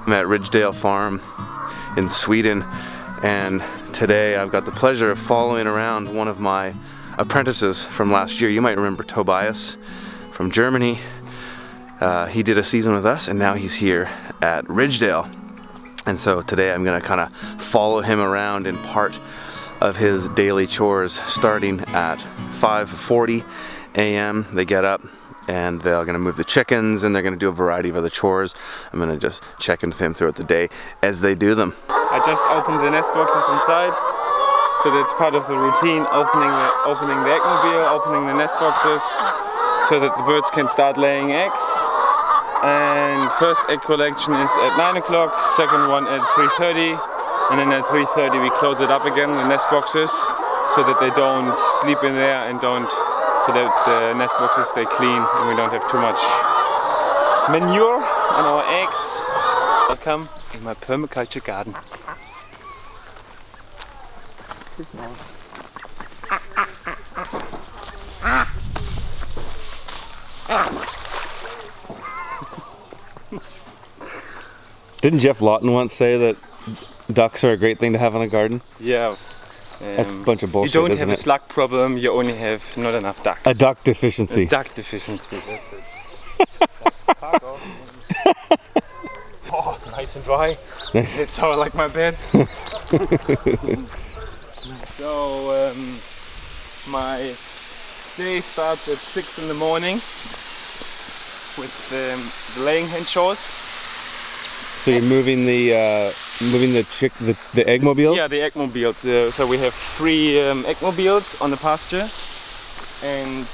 I'm at Ridgedale Farm in Sweden, and today I've got the pleasure of following around one of my apprentices from last year. You might remember Tobias from Germany. He did a season with us, and now he's here at Ridgedale. And so today I'm gonna kind of follow him around in part of his daily chores, starting at 5:40 a.m. They get up and they're gonna move the chickens, and they're gonna do a variety of other chores. I'm gonna just check in with him throughout the day as they do them. I just opened the nest boxes inside, so that's part of the routine, opening the eggmobile, opening the nest boxes, so that the birds can start laying eggs. And first egg collection is at 9 o'clock, second one at 3:30, and then at 3:30 we close it up again, the nest boxes, so that they don't sleep in there and so that the nest boxes stay clean and we don't have too much manure on our eggs. Welcome in my permaculture garden. Didn't Jeff Lawton once say that ducks are a great thing to have in a garden? Yeah. That's a bunch of bullshit, You don't isn't have a it? slug problem, you only have not enough ducks. A duck deficiency. A duck deficiency, Oh, nice and dry. Nice. That's how I like my beds. So, my day starts at 6 in the morning with the laying hen chores. So you're moving the eggmobiles? Yeah, the eggmobiles. So we have 3 eggmobiles on the pasture, and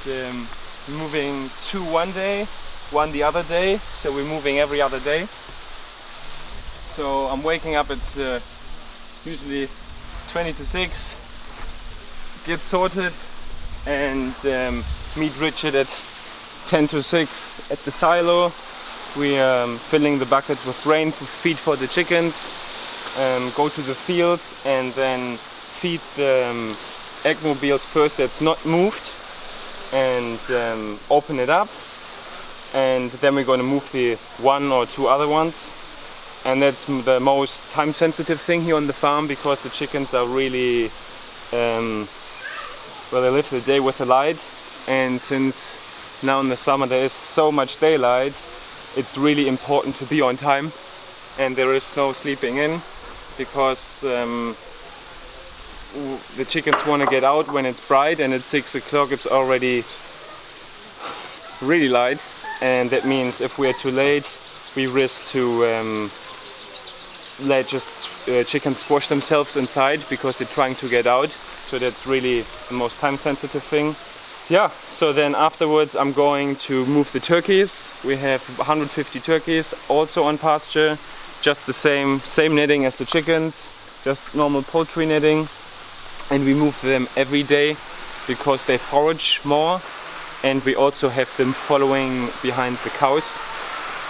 moving 2 one day, 1 the other day. So we're moving every other day. So I'm waking up at usually 20 to 6, get sorted, and meet Richard at 10 to 6 at the silo. We are filling the buckets with grain to feed for the chickens, go to the field and then feed the eggmobiles first that's not moved, and open it up, and then we're going to move the 1 or 2 other ones. And that's the most time sensitive thing here on the farm, because the chickens are really, well, they live the day with the light, and since now in the summer there is so much daylight, it's really important to be on time, and there is no sleeping in, because the chickens want to get out when it's bright, and at 6 o'clock it's already really light, and that means if we are too late we risk to let chickens squash themselves inside because they're trying to get out. So that's really the most time sensitive thing. Yeah, so then afterwards I'm going to move the turkeys. We have 150 turkeys also on pasture, just the same netting as the chickens, just normal poultry netting, and we move them every day because they forage more, and we also have them following behind the cows.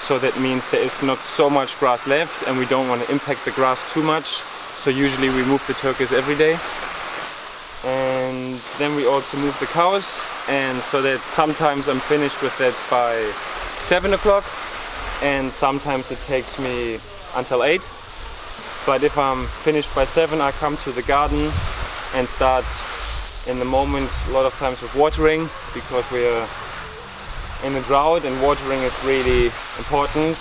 So that means there is not so much grass left, and we don't want to impact the grass too much. So usually we move the turkeys every day. And then we also move the cows, and so that sometimes I'm finished with that by 7 o'clock, and sometimes it takes me until 8. But if I'm finished by 7, I come to the garden and start in the moment a lot of times with watering, because we are in a drought and watering is really important.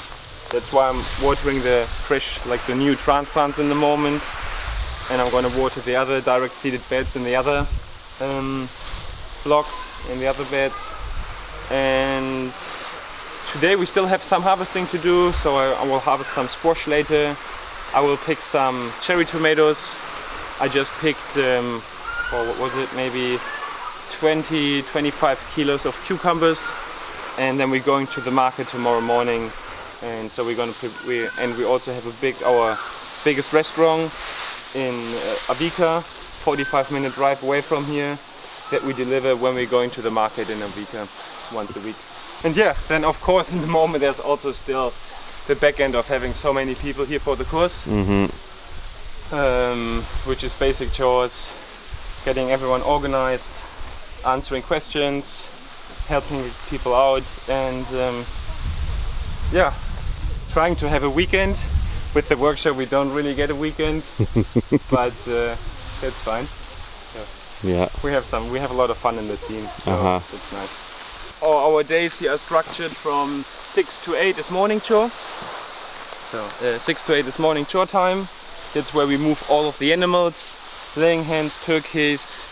That's why I'm watering the fresh, like the new transplants in the moment, and I'm going to water the other direct seeded beds in the other block, in the other beds. And today we still have some harvesting to do, so I will harvest some squash later. I will pick some cherry tomatoes. I just picked, what was it, maybe 20-25 kilos of cucumbers, and then we're going to the market tomorrow morning. And so we're going to we also have our biggest restaurant in Avika, 45-minute drive away from here, that we deliver when we're going to the market in Avika once a week. And yeah, then of course in the moment there's also still the back end of having so many people here for the course, which is basic chores, getting everyone organized, answering questions, helping people out, and yeah, trying to have a weekend with the workshop we don't really get a weekend, but that's fine. Yeah. We have a lot of fun in the team, so it's nice. Our days here are structured from 6 to 8 is morning chore. So 6 to 8 is morning chore time. That's where we move all of the animals, laying hens, turkeys,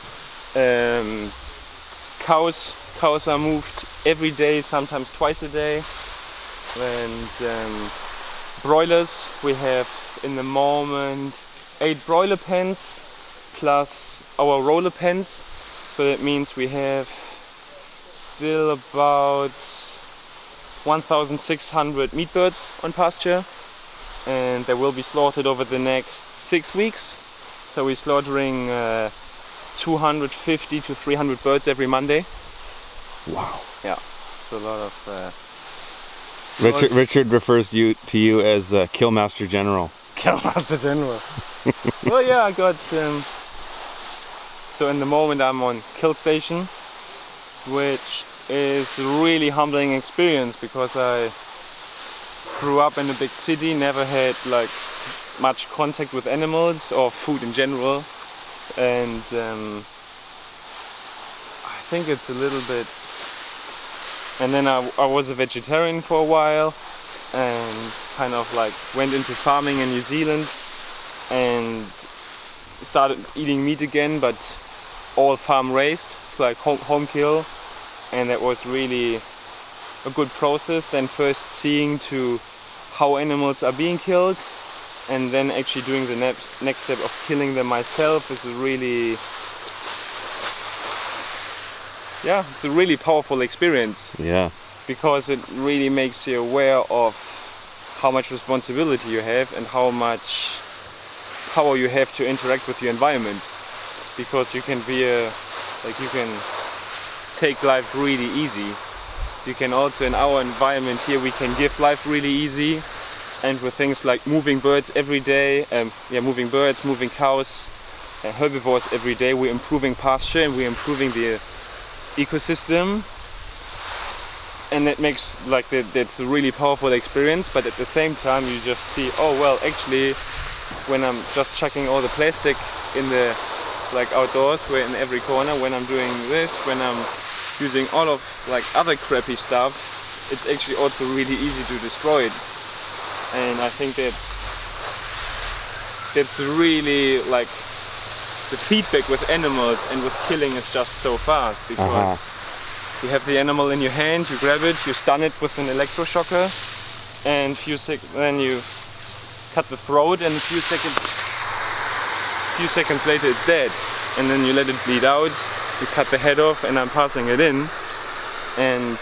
cows. Cows are moved every day, sometimes twice a day. And broilers, we have in the moment 8 broiler pens plus our roller pens. So that means we have still about 1,600 meat birds on pasture, and they will be slaughtered over the next 6 weeks. So we're slaughtering 250 to 300 birds every Monday. Wow. Yeah, it's a lot of... Richard refers to you as Killmaster General. Killmaster General. Well, yeah, I got... so in the moment I'm on kill station, which is a really humbling experience because I grew up in a big city, never had like much contact with animals or food in general, and I think it's a little bit... And then I was a vegetarian for a while and kind of like went into farming in New Zealand and started eating meat again, but all farm raised, it's like home kill, and that was really a good process. Then first seeing to how animals are being killed, and then actually doing the next step of killing them myself is a really, yeah, it's a really powerful experience. Yeah. Because it really makes you aware of how much responsibility you have and how much power you have to interact with your environment. Because you can be you can take life really easy. You can also, in our environment here, we can give life really easy, and with things like moving birds every day, moving birds, moving cows, herbivores every day, we're improving pasture and we're improving the ecosystem, and that makes that's a really powerful experience. But at the same time, you just see, oh well, actually, when I'm just chucking all the plastic in the outdoors, where in every corner, when I'm doing this, when I'm using all of other crappy stuff, it's actually also really easy to destroy it. And I think that's really the feedback with animals and with killing is just so fast, because you have the animal in your hand, you grab it, you stun it with an electroshocker, and then you cut the throat, and a few seconds later it's dead. And then you let it bleed out, you cut the head off, and I'm passing it in. And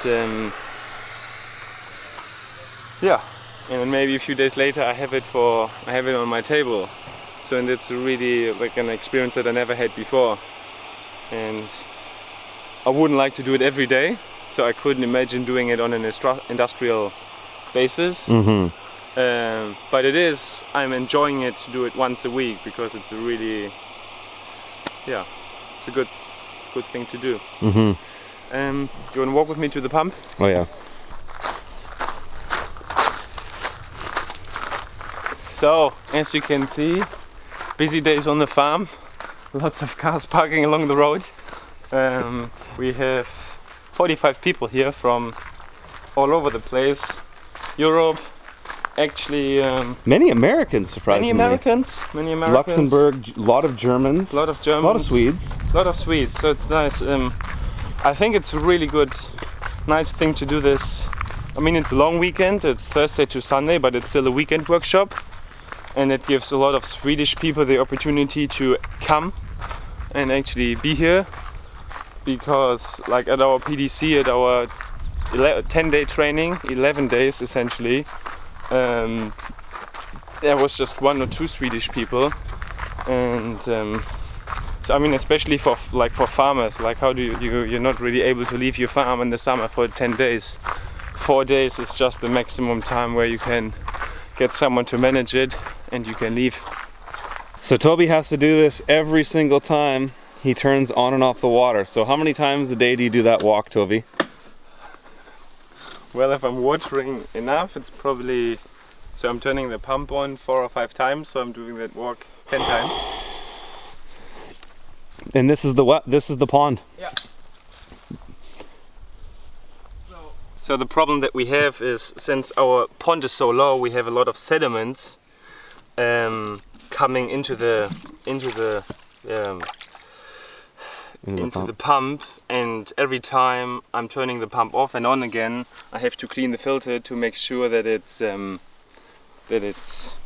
and then maybe a few days later I have it on my table. So, and it's really an experience that I never had before. And I wouldn't like to do it every day, so I couldn't imagine doing it on an industrial basis. But I'm enjoying it to do it once a week, because it's a really, it's a good thing to do. Do you want to walk with me to the pump? Oh yeah. So, as you can see, busy days on the farm, lots of cars parking along the road. We have 45 people here from all over the place, Europe, actually... many Americans, surprisingly. Many Americans. Luxembourg, a lot of Germans. A lot of Swedes. A lot of Swedes, so it's nice. I think it's a really nice thing to do this. I mean, it's a long weekend, it's Thursday to Sunday, but it's still a weekend workshop. And it gives a lot of Swedish people the opportunity to come and actually be here. Because at our PDC, at our 10-day training, 11 days essentially, there was just 1 or 2 Swedish people. And so I mean, especially for farmers, how do you're not really able to leave your farm in the summer for 10 days. 4 days is just the maximum time where you can get someone to manage it and you can leave. So Toby has to do this every single time he turns on and off the water. So how many times a day do you do that walk, Toby? Well, if I'm watering enough, it's probably So I'm turning the pump on 4 or 5 times, so I'm doing that walk 10 times. And this is the what? This is the pond. Yeah. So the problem that we have is, since our pond is so low, we have a lot of sediments coming into the pump, and every time I'm turning the pump off and on again, I have to clean the filter to make sure that it's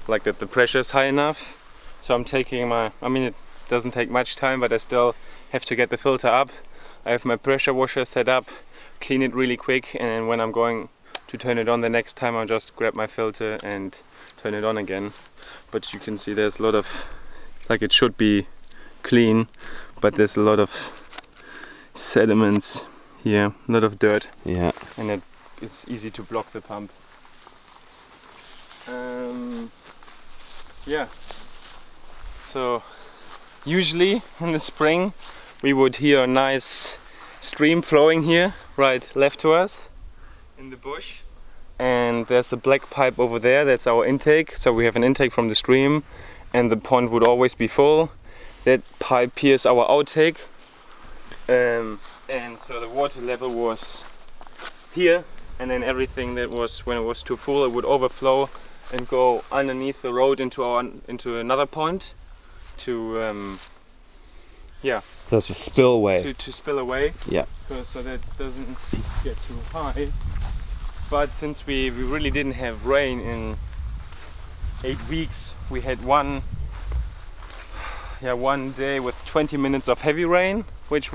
like that the pressure is high enough. So I'm taking my, I mean, it doesn't take much time, but I still have to get the filter up. I have my pressure washer set up, clean it really quick, and then when I'm going to turn it on the next time, I'll just grab my filter and turn it on again. But you can see there's a lot of, like, it should be clean, but there's a lot of sediments here, a lot of dirt. Yeah. And it's easy to block the pump. Yeah. So usually in the spring we would hear a nice stream flowing here, right left to us in the bush. And there's a black pipe over there, that's our intake. So we have an intake from the stream, and the pond would always be full. That pipe here is our outtake. And so the water level was here, and then everything that was, when it was too full, it would overflow and go underneath the road into another pond to So it's a spillway. to spill away. Yeah. So that doesn't get too high. But since we really didn't have rain in 8 weeks, we had one day with 20 minutes of heavy rain, which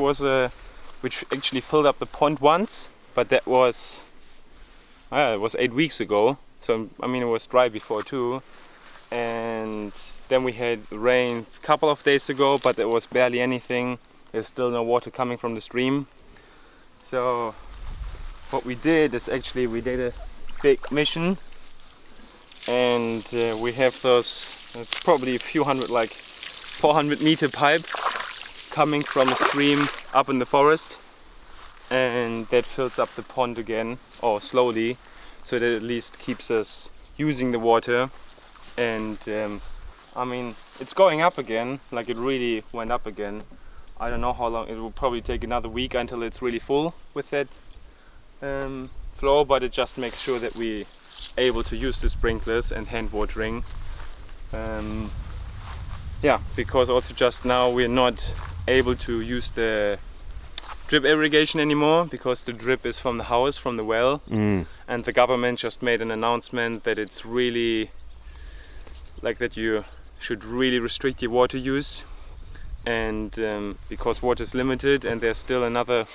actually filled up the pond once, but that was it was 8 weeks ago. So I mean, it was dry before too. And then we had rain a couple of days ago, but there was barely anything. There's still no water coming from the stream. So what we did is, actually we did a big mission, and we have those, it's probably a few hundred, like 400-meter pipe coming from a stream up in the forest, and that fills up the pond again, or slowly, so that at least keeps us using the water. And I mean, it's going up again, like it really went up again. I don't know how long, it will probably take another week until it's really full with that flow, but it just makes sure that we're able to use the sprinklers and hand watering. Yeah, because also just now we're not able to use the drip irrigation anymore, because the drip is from the house, from the well, and the government just made an announcement that it's really like that you should really restrict your water use, and because water is limited, and there's still another,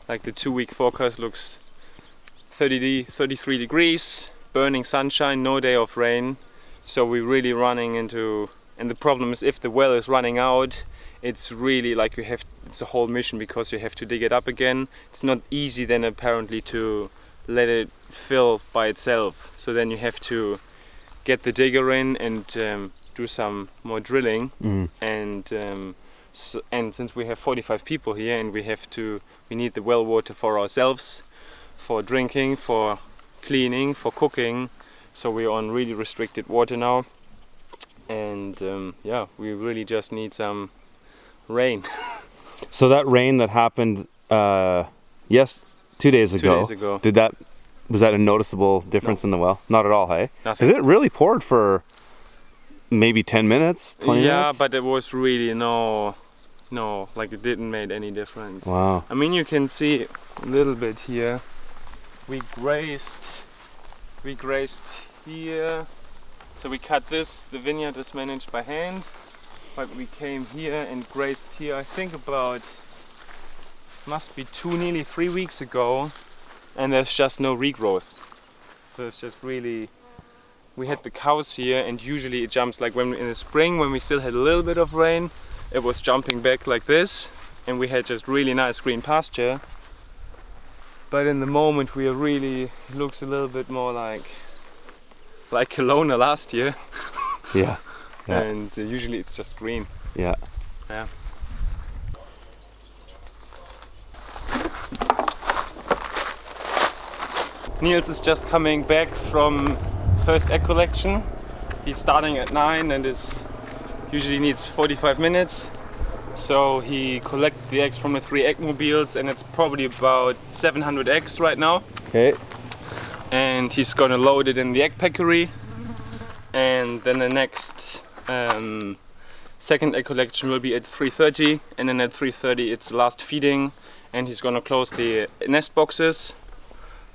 like the 2-week forecast looks 33 degrees, burning sunshine, no day of rain. So we're really running into, and the problem is, if the well is running out, it's really like it's a whole mission, because you have to dig it up again. It's not easy then apparently to let it fill by itself. So then you have to get the digger in and do some more drilling. And since we have 45 people here, and we need the well water for ourselves, for drinking, for cleaning, for cooking, so we're on really restricted water now. And yeah, we really just need some rain. So that rain that happened 2 days ago, 2 days ago, was that a noticeable difference in the well? Not at all, hey? Nothing. Because it really poured for maybe 10 minutes, 20 minutes? Yeah, but it was really no, like it didn't make any difference. Wow. I mean, you can see a little bit here. We grazed here. So we cut this, the vineyard is managed by hand, but we came here and grazed here, I think about, must be nearly 3 weeks ago, and there's just no regrowth. So it's just really, we had the cows here, and usually it jumps, like in the spring when we still had a little bit of rain, it was jumping back like this, and we had just really nice green pasture. But in the moment we are really, it looks a little bit more like Kelowna last year. Yeah. Yeah. And usually it's just green. Yeah. Yeah. Niels is just coming back from first egg collection. He's starting at 9 and usually needs 45 minutes. So he collected the eggs from the 3 egg mobiles, and it's probably about 700 eggs right now. Okay. And he's gonna load it in the egg packery, and then the next second egg collection will be at 3:30, and then at 3:30 it's the last feeding, and he's gonna close the nest boxes.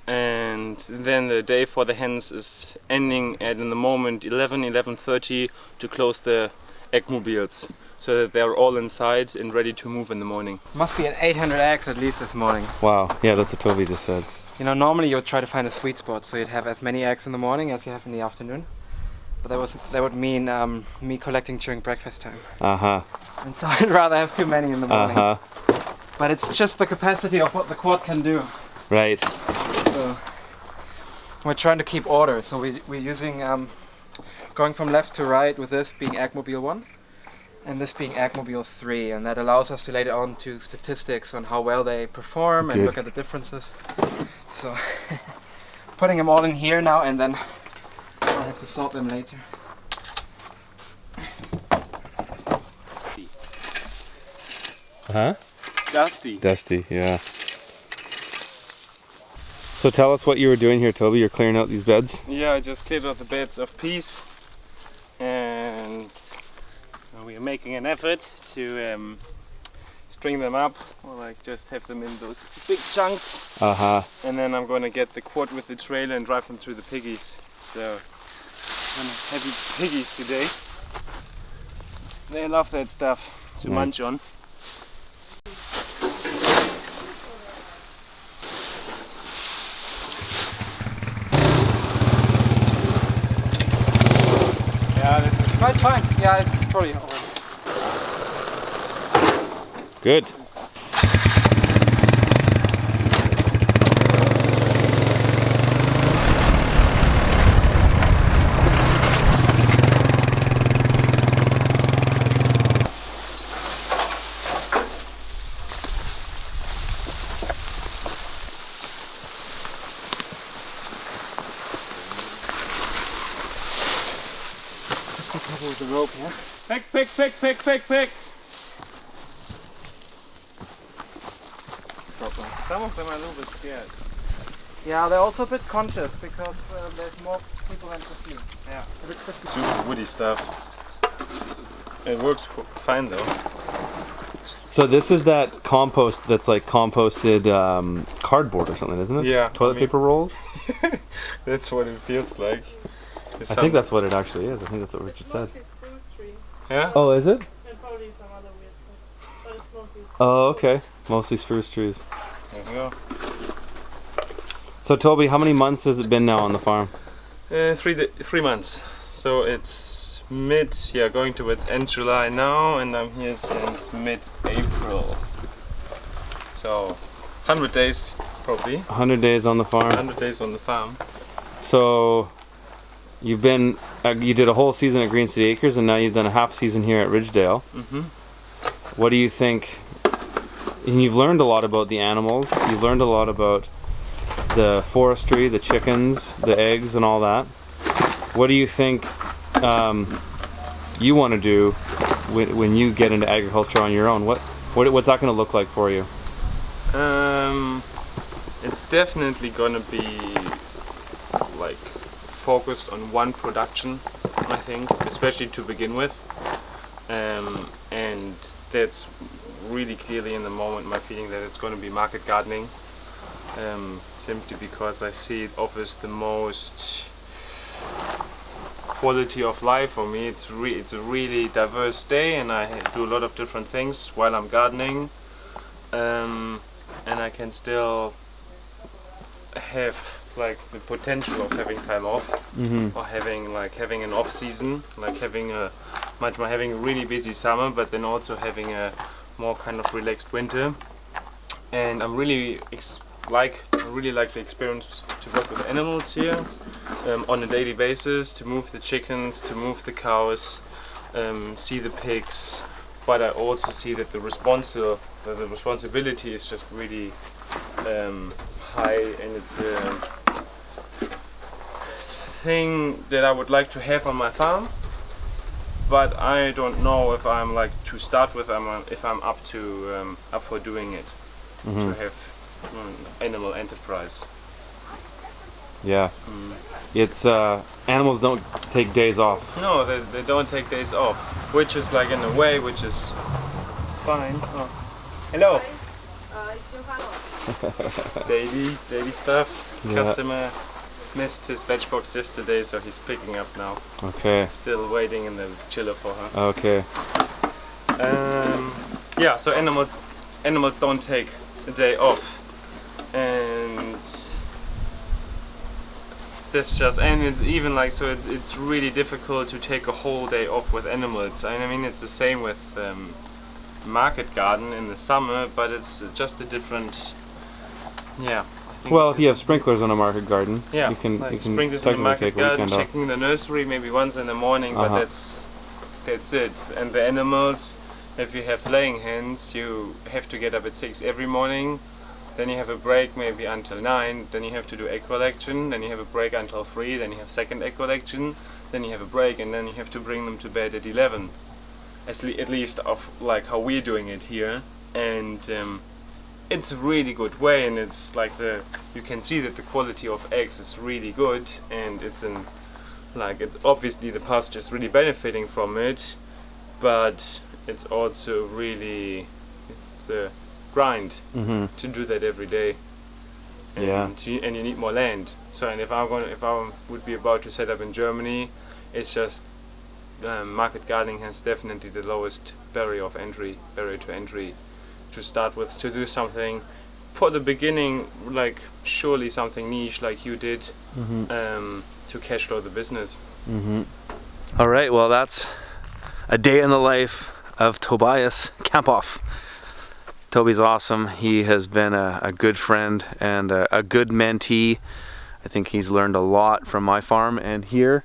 And then the day for the hens is ending at, in the moment, 11:30 to close the egg mobiles, so that they're all inside and ready to move in the morning. Must be at 800 eggs at least this morning. Wow. Yeah, that's what Toby just said. You know, normally you would try to find a sweet spot, so you'd have as many eggs in the morning as you have in the afternoon. But that would mean me collecting during breakfast time. And so I'd rather have too many in the morning. But it's just the capacity of what the quad can do. Right. So we're trying to keep order, so we're using going from left to right, with this being Eggmobile 1 and this being Eggmobile 3, and that allows us to later on to statistics on how well they perform and look at the differences. So putting them all in here now, and then I'll have to sort them later. Dusty. Dusty, yeah. So tell us what you were doing here, Toby. You're clearing out these beds? Yeah, I just cleared out the beds of peas, and we are making an effort to string them up, or like just have them in those big chunks. And then I'm going to get the quad with the trailer and drive them through the piggies. So I'm happy piggies today. They love that stuff to munch on. No, it's fine. Yeah, it's probably over. Good. With the rope, yeah? Pick, pick, pick, pick, pick, pick! Some of them are a little bit scared. Yeah, they're also a bit conscious because there's more people than just me. Yeah. Super woody stuff. It works fine though. So this is that compost that's like composted cardboard or something, isn't it? Yeah. Toilet paper rolls? That's what it feels like. I think that's what it actually is. I think that's what Richard said. Spruce tree. Yeah? Oh, is it? And probably some other weird stuff. But it's mostly. Oh, okay. Mostly spruce trees. There we go. So Toby, how many months has it been now on the farm? 3 months. So it's going towards end July now, and I'm here since mid-April. So 100 days probably. 100 days on the farm. 100 days on the farm. So you've been, you did a whole season at Green City Acres, and now you've done a half season here at Ridgedale. What do you think? And you've learned a lot about the animals. You've learned a lot about the forestry, the chickens, the eggs, and all that. What do you think you want to do when you get into agriculture on your own? What's that going to look like for you? It's definitely going to be like focused on one production, I think, especially to begin with, and that's really clearly in the moment my feeling that it's going to be market gardening, simply because I see it offers the most quality of life for me. It's a really diverse day, and I do a lot of different things while I'm gardening, and I can still have like the potential of having time off, or having an off season, like having a really busy summer, but then also having a more kind of relaxed winter. And I'm really like the experience to work with animals here on a daily basis, to move the chickens, to move the cows, see the pigs, but I also see that the responsibility is just really high, and thing that I would like to have on my farm, but I don't know if I'm like to start with. If I'm up to up for doing it, to have animal enterprise. Yeah. It's animals don't take days off. No, they don't take days off, which is like in a way, which is fine. Oh. Hello. It's your Daily stuff. Yeah. Customer missed his veg box yesterday, so he's picking up now. Okay. Still waiting in the chiller for her. Okay. Yeah, so animals don't take a day off, and that's just, and it's even like, so it's really difficult to take a whole day off with animals. I mean, it's the same with market garden in the summer, but it's just a different, yeah. Well, if you have sprinklers on a market garden, Yeah, you can like you can sprinklers in the technically market take a garden, weekend off. checking the nursery maybe once in the morning, but that's it. And the animals, if you have laying hens, you have to get up at 6 every morning, then you have a break maybe until 9, then you have to do egg collection, then you have a break until 3, then you have second egg collection, then you have a break, and then you have to bring them to bed at 11. At least of like how we're doing it here, and it's a really good way, and it's like you can see that the quality of eggs is really good, and it's obviously the pasture is really benefiting from it, but it's also really, it's a grind to do that every day, and, and you need more land. So, and if I would be about to set up in Germany, it's just market gardening has definitely the lowest barrier to entry to start with, to do something for the beginning, like surely something niche like you did, to cash flow the business. All right, well, that's a day in the life of Tobias Kampoff. Toby's awesome. He has been a good friend and a good mentee. I think he's learned a lot from my farm and here,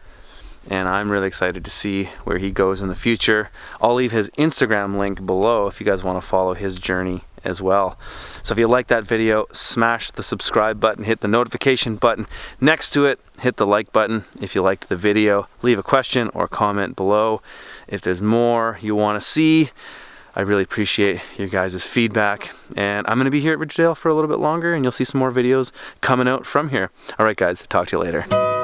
and I'm really excited to see where he goes in the future. I'll leave his Instagram link below if you guys want to follow his journey as well. So if you like that video, smash the subscribe button, hit the notification button next to it, hit the like button if you liked the video, leave a question or comment below if there's more you want to see. I really appreciate your guys' feedback, and I'm going to be here at Ridgedale for a little bit longer, and you'll see some more videos coming out from here. All right, guys, talk to you later.